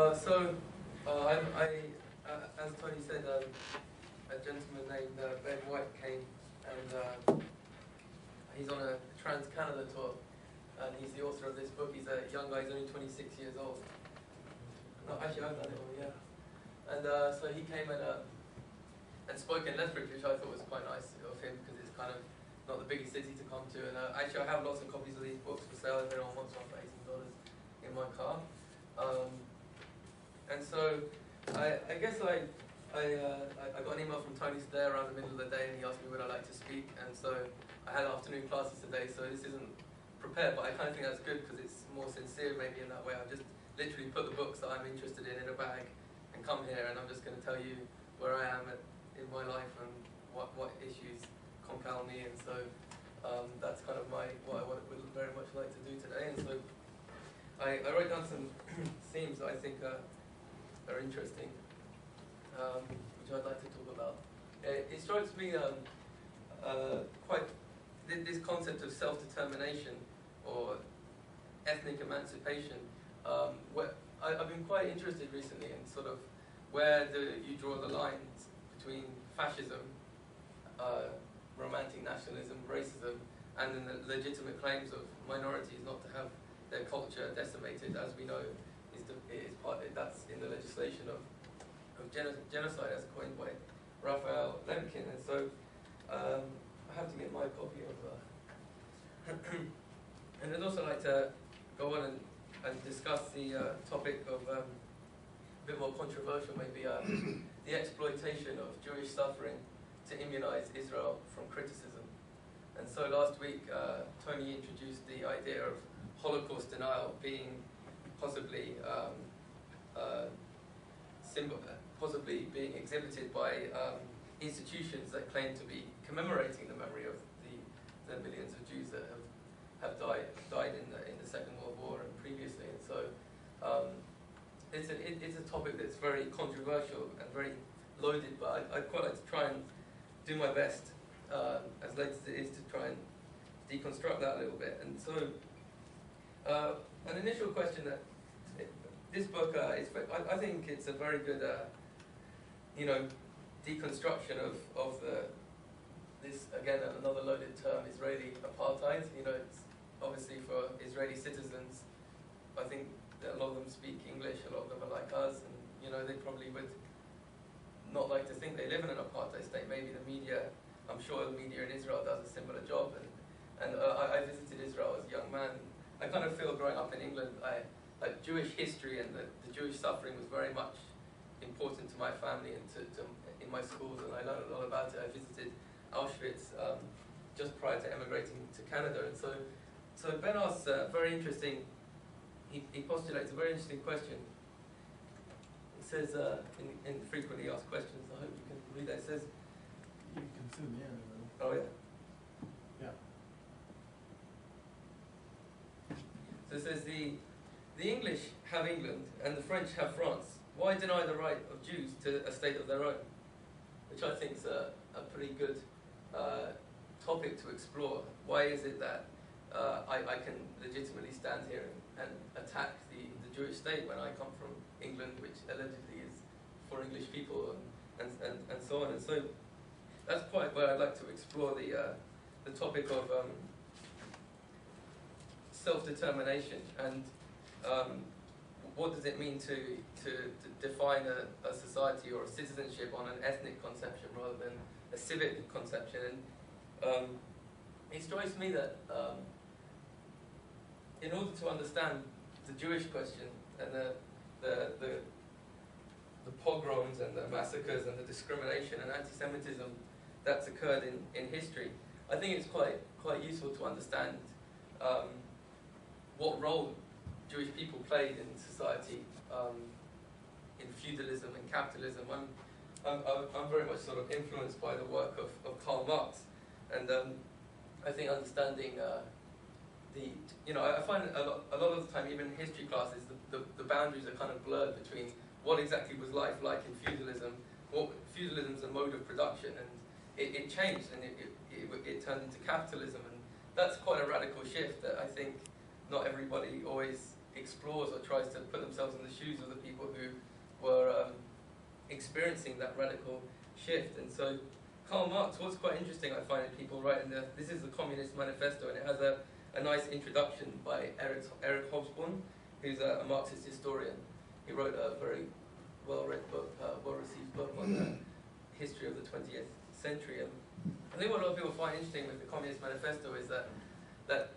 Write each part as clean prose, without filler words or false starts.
As Tony said, a gentleman named Ben White came, and he's on a Trans-Canada tour, and he's the author of this book. He's a young guy, he's only 26 years old. No, actually, I've done it all, yeah. And so he came and spoke in Lethbridge, which I thought was quite nice of him, because it's kind of not the biggest city to come to. And actually, I have lots of copies of these books for sale. If anyone wants one for $18 in my car. And so I guess I got an email from Tony today around the middle of the day, and he asked me would I like to speak. And so I had afternoon classes today, so this isn't prepared, but I kind of think that's good because it's more sincere maybe in that way. I've just literally put the books that I'm interested in a bag and come here, and I'm just going to tell you where I am in my life and what issues compel me. And so that's kind of what I would very much like to do today. And so I wrote down some themes that I think are interesting, which I'd like to talk about. It strikes me quite this concept of self-determination or ethnic emancipation. Where I've been quite interested recently in sort of where you draw the lines between fascism, romantic nationalism, racism, and then the legitimate claims of minorities not to have their culture decimated, as we know, that's in the legislation of genocide, as coined by Raphael Lemkin. And so I have to get my copy of. And I'd also like to go on and discuss the topic of a bit more controversial, maybe the exploitation of Jewish suffering to immunize Israel from criticism. And so last week, Tony introduced the idea of Holocaust denial being possibly being exhibited by institutions that claim to be commemorating the memory of the millions of Jews that have died in the Second World War and previously. And so it's a topic that's very controversial and very loaded, but I'd quite like to try and do my best, as late as it is, to try and deconstruct that a little bit. And so an initial question that this book is, I think it's a very good, deconstruction of this, again, another loaded term, Israeli apartheid. It's obviously for Israeli citizens. I think that a lot of them speak English, a lot of them are like us, and they probably would not like to think they live in an apartheid state. Maybe the media, I'm sure the media in Israel does a similar job. And I visited Israel as a young man. I kind of feel growing up in England, like Jewish history and the Jewish suffering was very much important to my family and in my schools, and I learned a lot about it. I visited Auschwitz just prior to emigrating to Canada. And so Ben asks a very interesting, he postulates a very interesting question. It says, in frequently asked questions, I hope you can read that. It says, you can zoom in. Oh yeah? Yeah. So it says, the English have England and the French have France. Why deny the right of Jews to a state of their own? Which I think is a pretty good topic to explore. Why is it that I can legitimately stand here and attack the Jewish state when I come from England, which allegedly is for English people, and so on. And so that's quite where I'd like to explore the topic of self-determination and what does it mean to define a society or a citizenship on an ethnic conception rather than a civic conception. And it strikes me that in order to understand the Jewish question and the pogroms and the massacres and the discrimination and anti-Semitism that's occurred in history, I think it's quite useful to understand what role Jewish people played in society, in feudalism and capitalism. I'm very much sort of influenced by the work of Karl Marx, and I think understanding I find a lot of the time, even in history classes, the boundaries are kind of blurred between what exactly was life like in feudalism. Feudalism is a mode of production, and it changed, and it turned into capitalism, and that's quite a radical shift that I think not everybody always explores or tries to put themselves in the shoes of the people who were experiencing that radical shift. And so Karl Marx, what's quite interesting I find in people writing this is the Communist Manifesto, and it has a nice introduction by Eric Hobsbawm, who's a Marxist historian. He wrote a very well-read book, well-received book on the history of the 20th century. And I think what a lot of people find interesting with the Communist Manifesto is that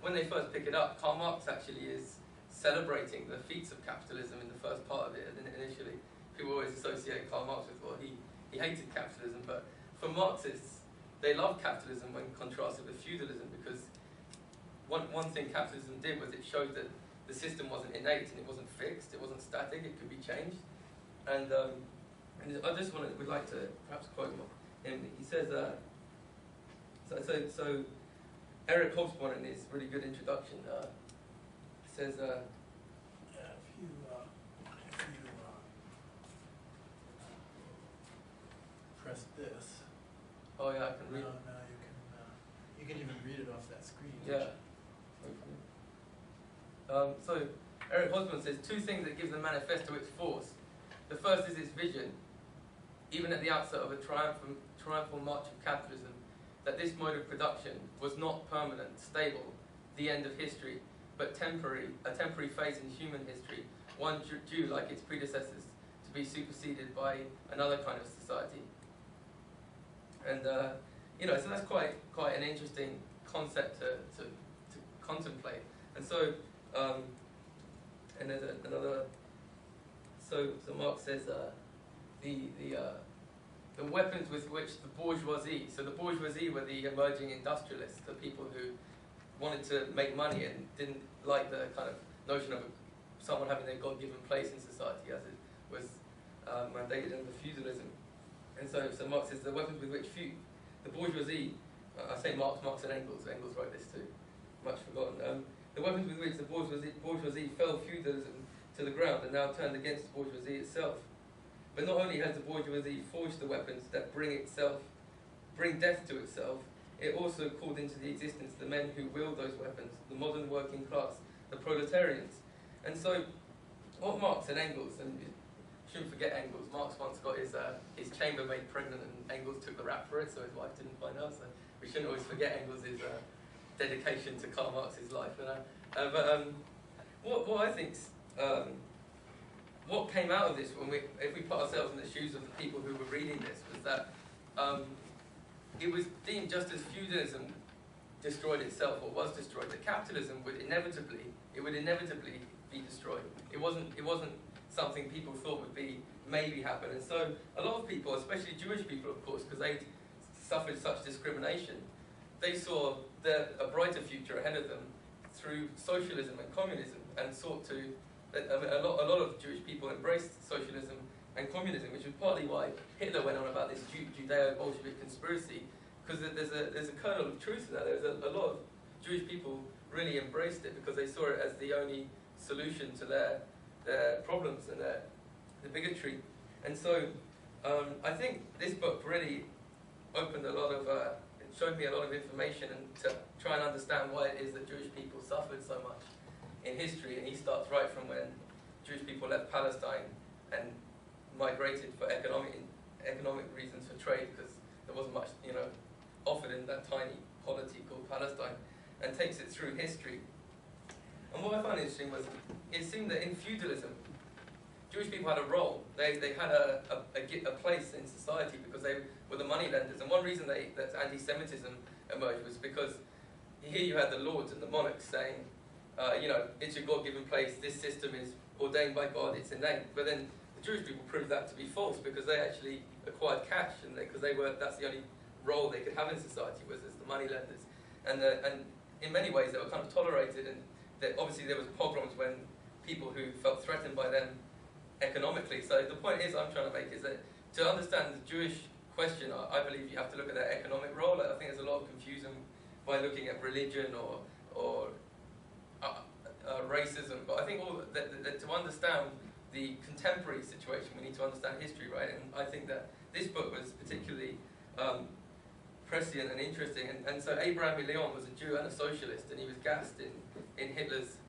when they first pick it up, Karl Marx actually is celebrating the feats of capitalism in the first part of it. And initially, people always associate Karl Marx with, well, he hated capitalism, but for Marxists, they loved capitalism when contrasted with feudalism, because one thing capitalism did was it showed that the system wasn't innate and it wasn't fixed, it wasn't static, it could be changed. And I just would like to perhaps quote him. He says, so Eric Hobsbawm in his really good introduction says, If you press this. oh yeah, I can read. Now you can even read it off that screen. Yeah. So Eric Hobsbawm says two things that give the manifesto its force. The first is its vision, even at the outset of a triumphal march of capitalism, that this mode of production was not permanent, stable, the end of history, but a temporary phase in human history, one due, like its predecessors, to be superseded by another kind of society. And so that's quite an interesting concept to contemplate. And so, and there's another. So Marx says the weapons with which the bourgeoisie. So the bourgeoisie were the emerging industrialists, the people who wanted to make money and didn't like the kind of notion of someone having their God-given place in society, as it was mandated under feudalism. And so Marx says the weapons with which the bourgeoisie, I say Marx and Engels wrote this too, much forgotten. The weapons with which the bourgeoisie fell feudalism to the ground are now turned against the bourgeoisie itself. But not only has the bourgeoisie forged the weapons that bring death to itself, it also called into the existence the men who wield those weapons, the modern working class, the proletarians. And so, what Marx and Engels, and you shouldn't forget Engels, Marx once got his chambermaid pregnant and Engels took the rap for it, so his wife didn't find out, so we shouldn't always forget Engels' dedication to Karl Marx's life. What I think's what came out of this, if we put ourselves in the shoes of the people who were reading this, was that it was deemed, just as feudalism destroyed itself or was destroyed, that capitalism would inevitably be destroyed. It wasn't something people thought would be maybe happen. And so a lot of people, especially Jewish people, of course, because they suffered such discrimination, they saw a brighter future ahead of them through socialism and communism, and sought to. A lot of Jewish people embraced socialism and communism, which is partly why Hitler went on about this Judeo-Bolshevik conspiracy, because there's a kernel of truth in that. There's a lot of Jewish people really embraced it because they saw it as the only solution to their problems and the bigotry. And so I think this book really opened it showed me a lot of information, and to try and understand why it is that Jewish people suffered so much in history. And he starts right from when Jewish people left Palestine and migrated for economic reasons, for trade, because there wasn't much offered in that tiny polity called Palestine, and takes it through history. And what I found interesting was it seemed that in feudalism, Jewish people had a role. They had a place in society because they were the moneylenders. And one reason that anti-Semitism emerged was because here you had the lords and the monarchs saying, it's your God-given place, this system is ordained by God, it's innate. But then the Jewish people proved that to be false, because they actually acquired cash, and because that's the only role they could have in society, was as the moneylenders. And in many ways they were kind of tolerated, and obviously there was pogroms when people who felt threatened by them economically. So the point I'm trying to make is that to understand the Jewish question, I believe you have to look at their economic role. I think there's a lot of confusion by looking at religion or racism, but I think that to understand the contemporary situation, we need to understand history, right? And I think that this book was particularly prescient and interesting. And so Abraham Leon was a Jew and a socialist, and he was gassed in Hitler's